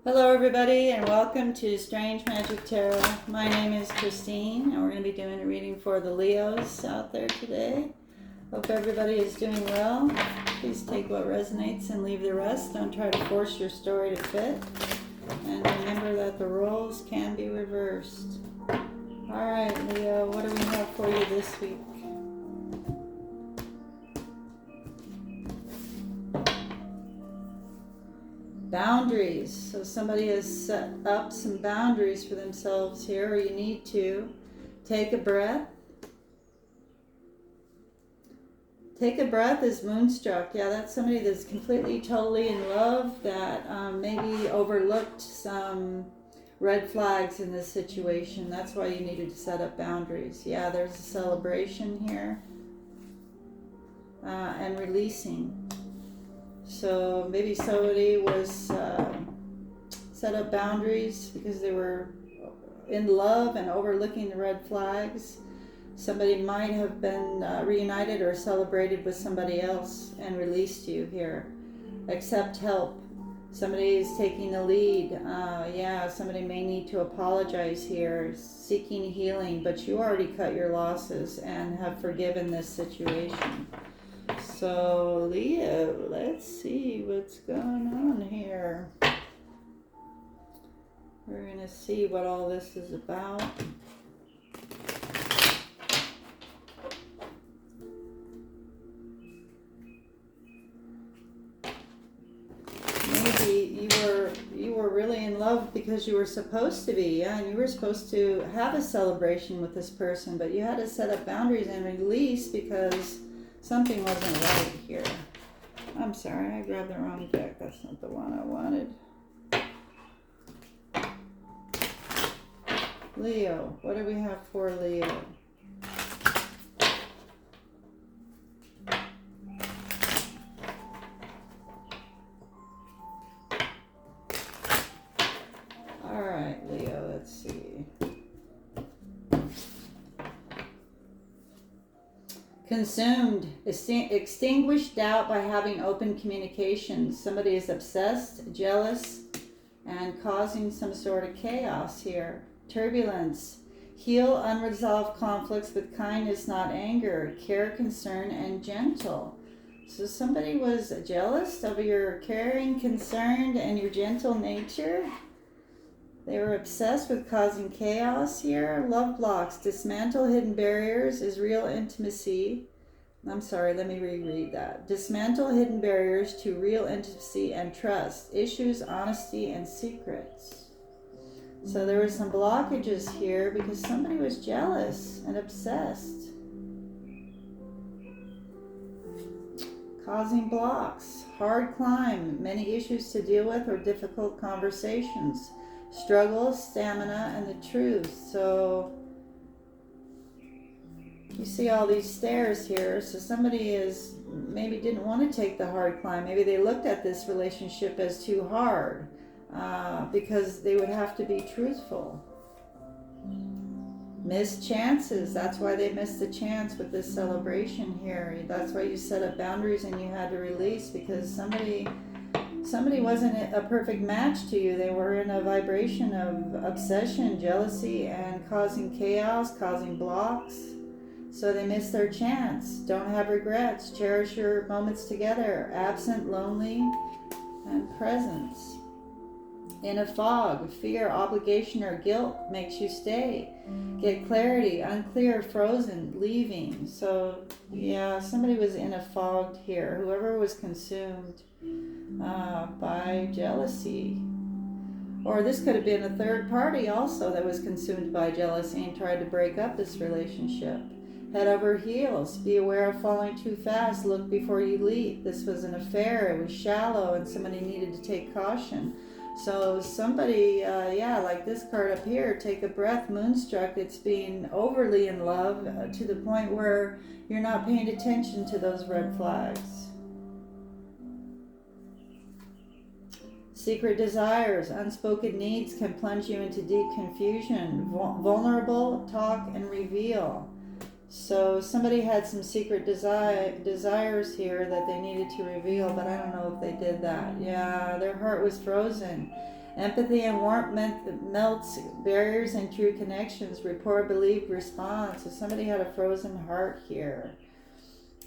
Hello, everybody, and welcome to Strange Magic Tarot. My name is Christine, and we're going to be doing a reading for the Leos out there today. Hope everybody is doing well. Please take what resonates and leave the rest. Don't try to force your story to fit. And remember that the roles can be reversed. All right, Leo, what do we have for you this week? Boundaries. So somebody has set up some boundaries for themselves here, or you need to. Take a breath. Take a breath is Moonstruck. Yeah, that's somebody that's completely, totally in love, that maybe overlooked some red flags in this situation. That's why you needed to set up boundaries. Yeah, there's a celebration here. And releasing. So maybe somebody was set up boundaries because they were in love and overlooking the red flags. Somebody might have been reunited or celebrated with somebody else and released you here. Accept help. Somebody is taking the lead. Yeah, somebody may need to apologize here, seeking healing, but you already cut your losses and have forgiven this situation. So, Leo, let's see what's going on here. We're going to see what all this is about. Maybe you were really in love because you were supposed to be, yeah, and you were supposed to have a celebration with this person, but you had to set up boundaries and release because something wasn't right here. I'm sorry, I grabbed the wrong deck. That's not the one I wanted. Leo, what do we have for Leo? All right, Leo, let's see. Consumed, extinguish doubt by having open communication. Somebody is obsessed, jealous, and causing some sort of chaos here. Turbulence, heal unresolved conflicts with kindness, not anger. Care, concern, and gentle. So somebody was jealous of your caring, concerned, and your gentle nature. They were obsessed with causing chaos here. Love blocks. Dismantle hidden barriers is real intimacy. I'm sorry, let me reread that. Dismantle hidden barriers to real intimacy and trust. Issues, honesty, and secrets. So there were some blockages here because somebody was jealous and obsessed. Causing blocks. Hard climb. Many issues to deal with or difficult conversations. Struggle, stamina, and the truth. So you see all these stairs here. So somebody is maybe didn't want to take the hard climb. Maybe they looked at this relationship as too hard because they would have to be truthful. Missed chances. That's why they missed the chance with this celebration here. That's why you set up boundaries and you had to release, because somebody wasn't a perfect match to you. They were in a vibration of obsession, jealousy, and causing chaos, causing blocks. So they missed their chance. Don't have regrets. Cherish your moments together. Absent, lonely, and presence. In a fog, fear, obligation, or guilt makes you stay. Get clarity, unclear, frozen, leaving. So, yeah, somebody was in a fog here. Whoever was consumed by jealousy. Or this could have been a third party also that was consumed by jealousy and tried to break up this relationship. Head over heels. Be aware of falling too fast. Look before you leap. This was an affair. It was shallow and somebody needed to take caution. So somebody, like this card up here, take a breath, Moonstruck. It's being overly in love to the point where you're not paying attention to those red flags. Secret desires, unspoken needs can plunge you into deep confusion. Vulnerable, talk, and reveal. So somebody had some secret desires here that they needed to reveal, but I don't know if they did that. Yeah, their heart was frozen. Empathy and warmth melts barriers and true connections. Rapport, believe, respond. So somebody had a frozen heart here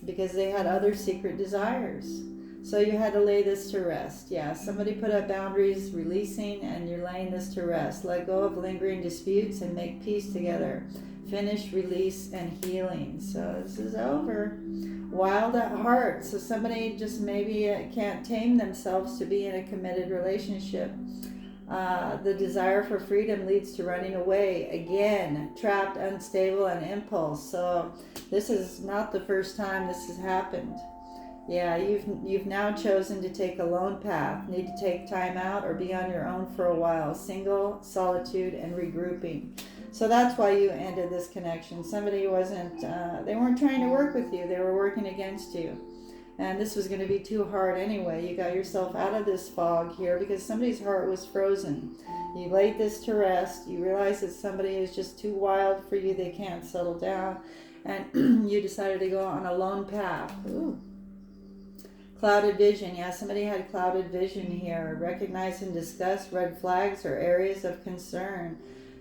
because they had other secret desires. So you had to lay this to rest. Yeah, somebody put up boundaries, releasing, and you're laying this to rest. Let go of lingering disputes and make peace together. Finish, release, and healing. So this is over. Wild at heart. So somebody just maybe can't tame themselves to be in a committed relationship. The desire for freedom leads to running away. Again, trapped, unstable, and impulse. So this is not the first time this has happened. Yeah, you've now chosen to take a lone path. Need to take time out or be on your own for a while. Single, solitude, and regrouping. So that's why you ended this connection. Somebody wasn't, they weren't trying to work with you. They were working against you. And this was going to be too hard anyway. You got yourself out of this fog here because somebody's heart was frozen. You laid this to rest. You realize that somebody is just too wild for you. They can't settle down. And you decided to go on a lone path. Ooh. Clouded vision. Yeah, somebody had clouded vision here. Recognize and discuss red flags or areas of concern.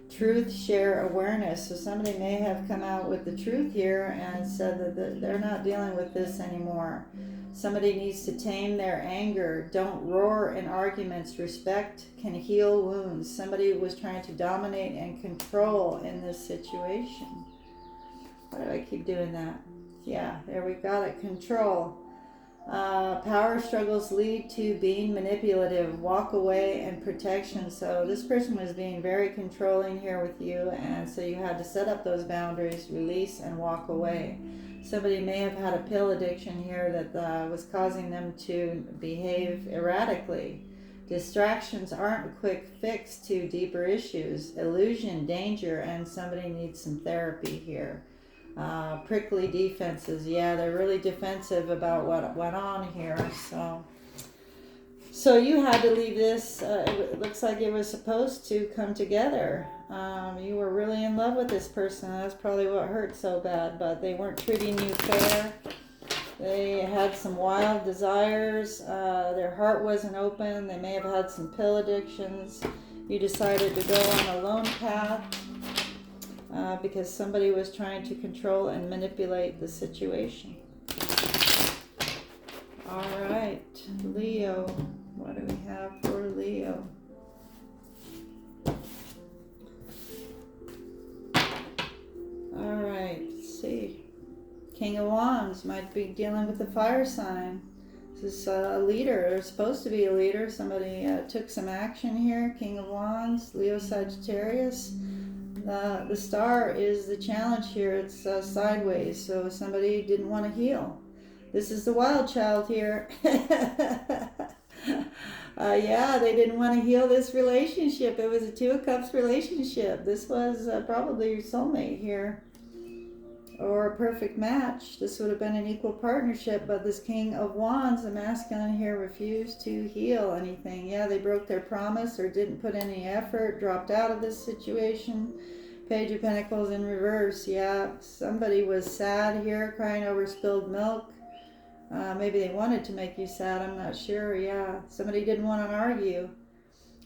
Truth, share awareness. So somebody may have come out with the truth here and said that they're not dealing with this anymore. Somebody needs to tame their anger. Don't roar in arguments. Respect can heal wounds. Somebody was trying to dominate and control in this situation. Why do I keep doing that? Yeah, there we got it. Control. Power struggles lead to being manipulative, walk away, and protection. So this person was being very controlling here with you, and so you had to set up those boundaries, release, and walk away. Somebody may have had a pill addiction here that was causing them to behave erratically. Distractions aren't a quick fix to deeper issues. Illusion, danger, and somebody needs some therapy here. Prickly defenses. Yeah, they're really defensive about what went on here. So you had to leave this. It looks like it was supposed to come together. You were really in love with this person. That's probably what hurt so bad, but they weren't treating you fair. They had some wild desires. Their heart wasn't open. They may have had some pill addictions. You decided to go on a lone path. Because somebody was trying to control and manipulate the situation. All right, Leo. What do we have for Leo? All right, let's see. King of Wands might be dealing with the fire sign. This is a leader, or supposed to be a leader. Somebody took some action here. King of Wands, Leo, Sagittarius. The star is the challenge here. It's sideways, so somebody didn't want to heal. This is the wild child here. Yeah, they didn't want to heal this relationship. It was a Two of Cups relationship. This was probably your soulmate here, or a perfect match. This would have been an equal partnership, but this King of Wands, the masculine here, refused to heal anything. Yeah, they broke their promise or didn't put any effort, dropped out of this situation. Page of Pentacles in reverse. Yeah, somebody was sad here, crying over spilled milk. Maybe they wanted to make you sad, I'm not sure. Yeah, somebody didn't want to argue.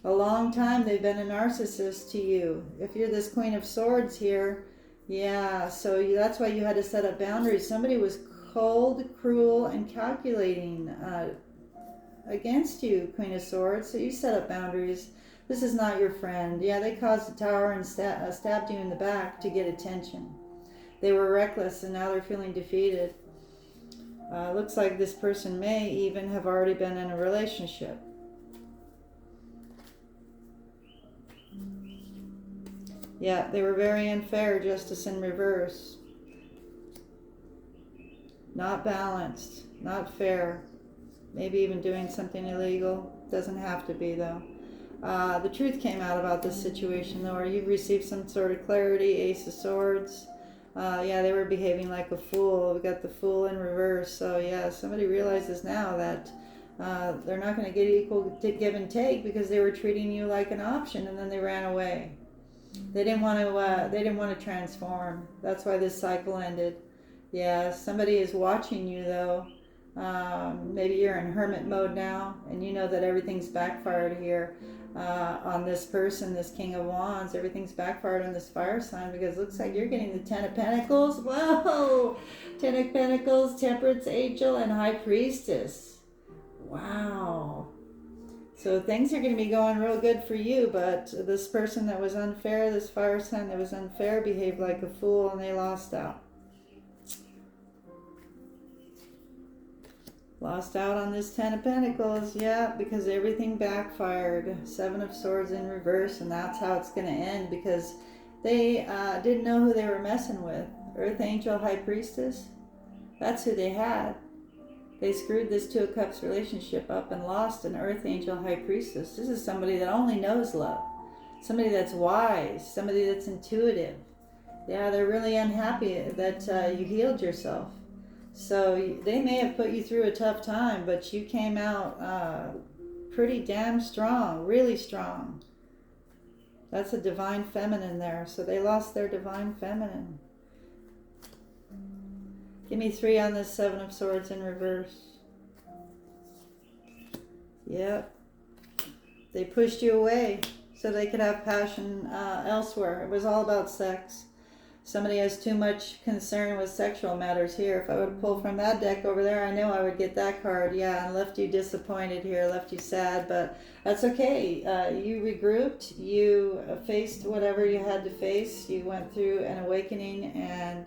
A long time they've been a narcissist to you. If you're this Queen of Swords here, yeah, so that's why you had to set up boundaries. Somebody was cold, cruel, and calculating against you, Queen of Swords. So you set up boundaries. This is not your friend. Yeah, they caused a tower and stabbed you in the back to get attention. They were reckless, and now they're feeling defeated. Looks like this person may even have already been in a relationship. Yeah, they were very unfair, Justice in reverse. Not balanced, not fair. Maybe even doing something illegal. Doesn't have to be, though. The truth came out about this situation, though, or you've received some sort of clarity. Ace of Swords. Yeah, they were behaving like a fool. We got the Fool in reverse. So, yeah, somebody realizes now that they're not going to get equal give and take because they were treating you like an option, and then they ran away. They didn't want to transform. That's why this cycle ended. Yeah, somebody is watching you, though. Maybe you're in hermit mode now, and you know that everything's backfired here. on this person, this King of Wands. Everything's backfired on this fire sign because it looks like you're getting the Ten of Pentacles. Whoa! Ten of Pentacles, Temperance Angel, and High Priestess. Wow. So things are going to be going real good for you, but this person that was unfair, this fire sign that was unfair, behaved like a fool and they lost out. Lost out on this Ten of Pentacles, yeah, because everything backfired. Seven of Swords in reverse, and that's how it's going to end because they didn't know who they were messing with. Earth Angel, High Priestess, that's who they had. They screwed this Two of Cups relationship up and lost an Earth Angel, High Priestess. This is somebody that only knows love. Somebody that's wise. Somebody that's intuitive. Yeah, they're really unhappy that you healed yourself. So they may have put you through a tough time, but you came out pretty damn strong, really strong. That's a divine feminine there. So they lost their divine feminine. Give me 3 on this Seven of Swords in reverse. Yep. They pushed you away so they could have passion elsewhere. It was all about sex. Somebody has too much concern with sexual matters here. If I would pull from that deck over there, I know I would get that card. Yeah, and left you disappointed here, left you sad, but that's okay. You regrouped. You faced whatever you had to face. You went through an awakening, and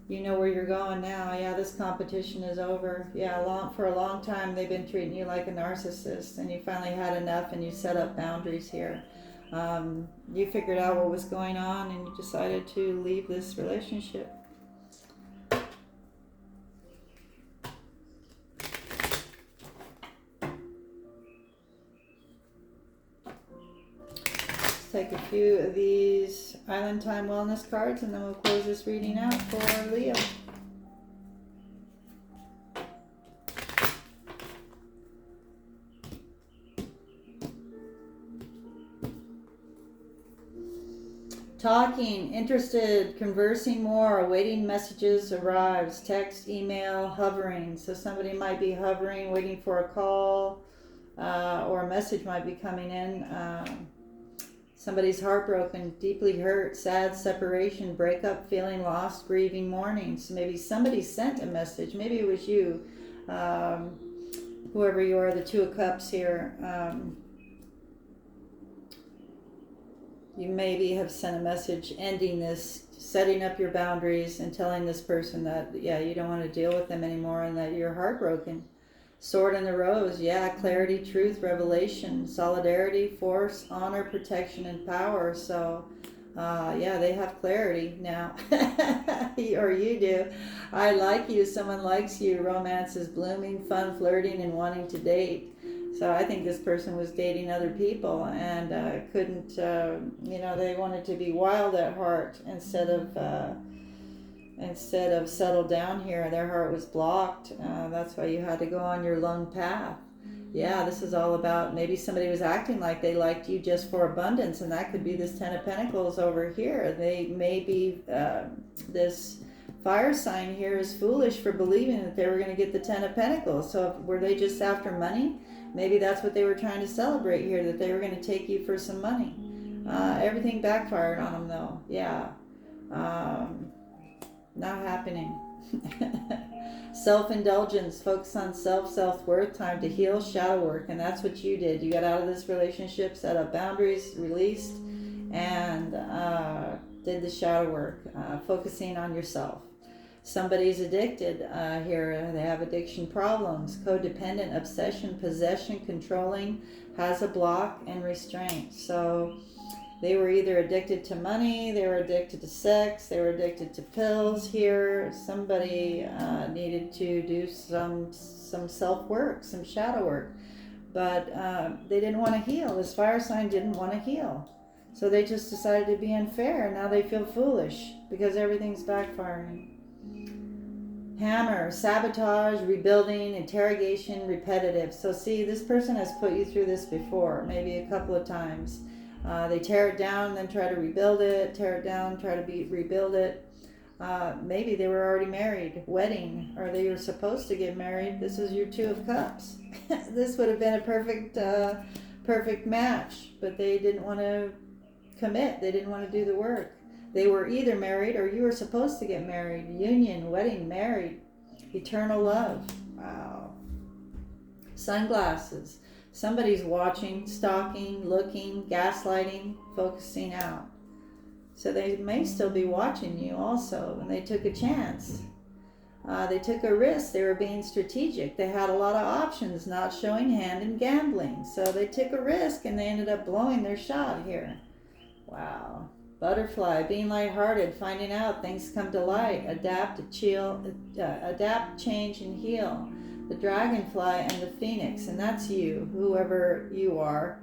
you know where you're going now. Yeah, this competition is over. Yeah, for a long time they've been treating you like a narcissist, and you finally had enough and you set up boundaries here. You figured out what was going on and you decided to leave this relationship. Let's take a few of these Island Time Wellness cards and then we'll close this reading out for Leo. Talking, interested, conversing more, awaiting messages arrives, text, email, hovering. So somebody might be hovering, waiting for a call, or a message might be coming in. Somebody's heartbroken, deeply hurt, sad, separation, breakup, feeling lost, grieving, mourning. So maybe somebody sent a message. Maybe it was you, whoever you are, the Two of Cups here. You maybe have sent a message ending this, setting up your boundaries and telling this person that, yeah, you don't want to deal with them anymore and that you're heartbroken. Sword in the Rose, yeah, clarity, truth, revelation, solidarity, force, honor, protection, and power. So, yeah, they have clarity now, or you do. I like you, someone likes you, romance is blooming, fun, flirting, and wanting to date. So I think this person was dating other people and couldn't, they wanted to be wild at heart instead of settle down here. Their heart was blocked. That's why you had to go on your lone path. Yeah, this is all about maybe somebody was acting like they liked you just for abundance, and that could be this Ten of Pentacles over here. They may be, this fire sign here is foolish for believing that they were going to get the Ten of Pentacles. So were they just after money? Maybe that's what they were trying to celebrate here, that they were going to take you for some money. Everything backfired on them, though. Yeah. Not happening. Self-indulgence, focus on self-worth, time to heal, shadow work. And that's what you did. You got out of this relationship, set up boundaries, released, and did the shadow work, focusing on yourself. Somebody's addicted here. They have addiction problems, codependent, obsession, possession, controlling, has a block, and restraint. So they were either addicted to money, they were addicted to sex, they were addicted to pills here. Somebody needed to do some self-work, some shadow work. But they didn't want to heal. This fire sign didn't want to heal. So they just decided to be unfair, and now they feel foolish because everything's backfiring. Hammer, sabotage, rebuilding, interrogation, repetitive. So see, this person has put you through this before, maybe a couple of times. They tear it down, then try to rebuild it, tear it down, try to rebuild it. Maybe they were already married, wedding, or they were supposed to get married. This is your Two of Cups. This would have been a perfect perfect match, but they didn't want to commit. They didn't want to do the work. They were either married or you were supposed to get married. Union, wedding, married, eternal love. Wow. Sunglasses. Somebody's watching, stalking, looking, gaslighting, focusing out. So they may still be watching you also, and they took a chance. They took a risk. They were being strategic. They had a lot of options, not showing hand in gambling. So they took a risk and they ended up blowing their shot here. Wow. Butterfly, being lighthearted, finding out things come to light, adapt, adapt, change, and heal. The dragonfly and the phoenix, and that's you, whoever you are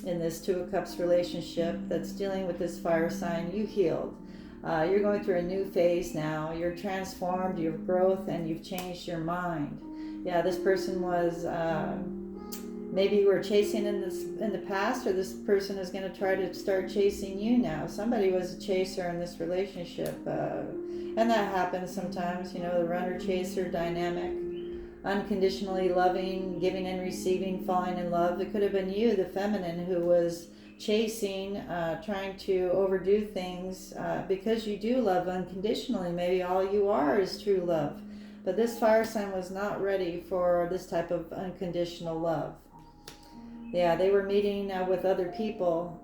in this Two of Cups relationship that's dealing with this fire sign. You healed. You're going through a new phase now. You're transformed, you've growth, and you've changed your mind. Yeah, this person was, maybe you were chasing in the past, or this person is going to try to start chasing you now. Somebody was a chaser in this relationship. And that happens sometimes, the runner-chaser dynamic. Unconditionally loving, giving and receiving, falling in love. It could have been you, the feminine, who was chasing, trying to overdo things because you do love unconditionally. Maybe all you are is true love. But this fire sign was not ready for this type of unconditional love. Yeah, they were meeting with other people,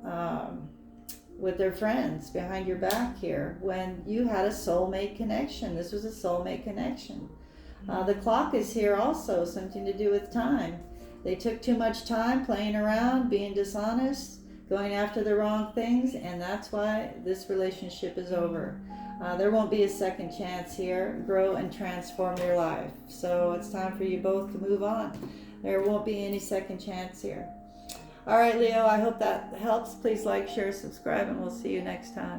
with their friends behind your back here when you had a soulmate connection. This was a soulmate connection. The clock is here also, something to do with time. They took too much time playing around, being dishonest, going after the wrong things, and that's why this relationship is over. There won't be a second chance here. Grow and transform your life. So it's time for you both to move on. There won't be any second chance here. All right, Leo, I hope that helps. Please like, share, subscribe, and we'll see you next time.